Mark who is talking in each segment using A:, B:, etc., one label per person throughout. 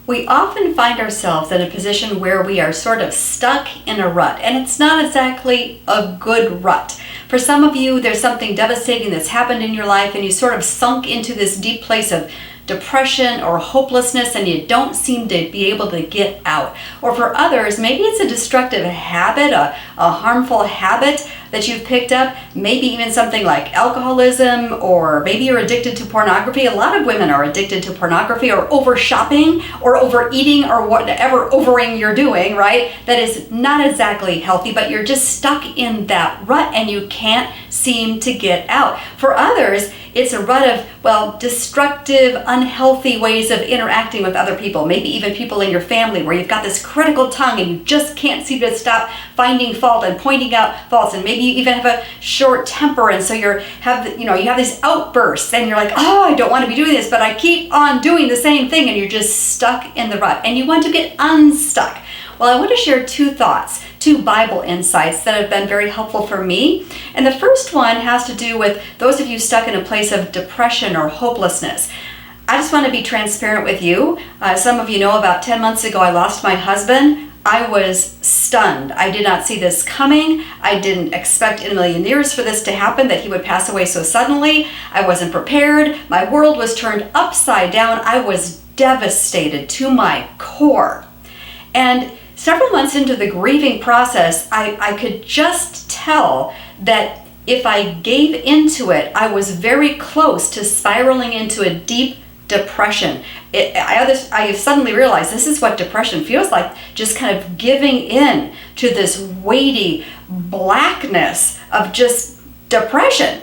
A: We often find ourselves in a position where we are sort of stuck in a rut, and it's not exactly a good rut. For some of you, there's something devastating that's happened in your life, and you sort of sunk into this deep place of depression or hopelessness, and you don't seem to be able to get out. Or for others, maybe it's a destructive habit, a harmful habit that you've picked up, maybe even something like alcoholism, or maybe you're addicted to pornography. A lot of women are addicted to pornography, or over shopping, or overeating, or whatever overing you're doing, right? That is not exactly healthy, but you're just stuck in that rut and you can't seem to get out. For others, it's a rut of, destructive, unhealthy ways of interacting with other people, maybe even people in your family, where you've got this critical tongue and you just can't seem to stop finding fault and pointing out faults, and maybe you even have a short temper, and so you have these outbursts, and you're like, oh, I don't want to be doing this, but I keep on doing the same thing, and you're just stuck in the rut, and you want to get unstuck. Well, I want to share two Bible insights that have been very helpful for me. And the first one has to do with those of you stuck in a place of depression or hopelessness. I just want to be transparent with you. Some of you know about 10 months ago, I lost my husband. I was stunned. I did not see this coming. I didn't expect in a million years for this to happen, that he would pass away so suddenly. I wasn't prepared. My world was turned upside down. I was devastated to my core. And several months into the grieving process, I could just tell that if I gave into it, I was very close to spiraling into a deep depression. I suddenly realized this is what depression feels like, just kind of giving in to this weighty blackness of just depression.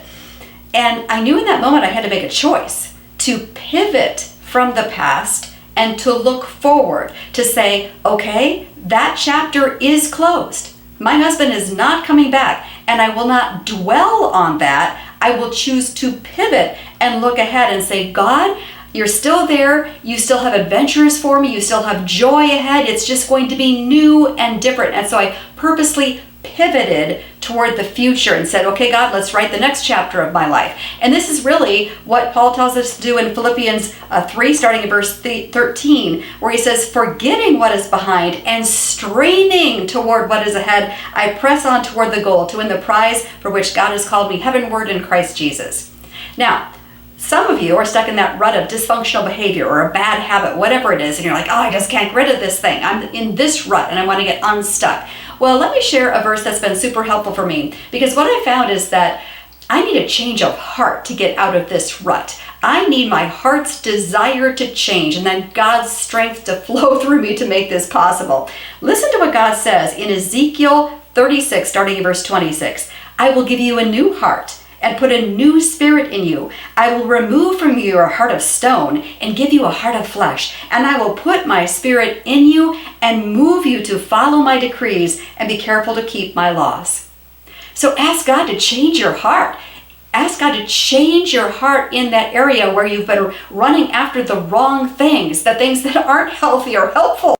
A: And I knew in that moment I had to make a choice to pivot from the past and to look forward, to say, okay, that chapter is closed. My husband is not coming back, and I will not dwell on that. I will choose to pivot and look ahead and say, God, you're still there. You still have adventures for me. You still have joy ahead. It's just going to be new and different. And so I purposely pivoted toward the future and said, okay, God, let's write the next chapter of my life. And this is really what Paul tells us to do in Philippians 3, starting in verse 13, where he says, forgetting what is behind and straining toward what is ahead, I press on toward the goal to win the prize for which God has called me heavenward in Christ Jesus. Now, some of you are stuck in that rut of dysfunctional behavior or a bad habit, whatever it is, and you're like, oh, I just can't get rid of this thing. I'm in this rut and I want to get unstuck. Well, let me share a verse that's been super helpful for me, because what I found is that I need a change of heart to get out of this rut. I need my heart's desire to change, and then God's strength to flow through me to make this possible. Listen to what God says in Ezekiel 36, starting in verse 26. I will give you a new heart and put a new spirit in you. I will remove from you your heart of stone and give you a heart of flesh. And I will put my spirit in you and move you to follow my decrees and be careful to keep my laws. So ask God to change your heart. Ask God to change your heart in that area where you've been running after the wrong things, the things that aren't healthy or helpful.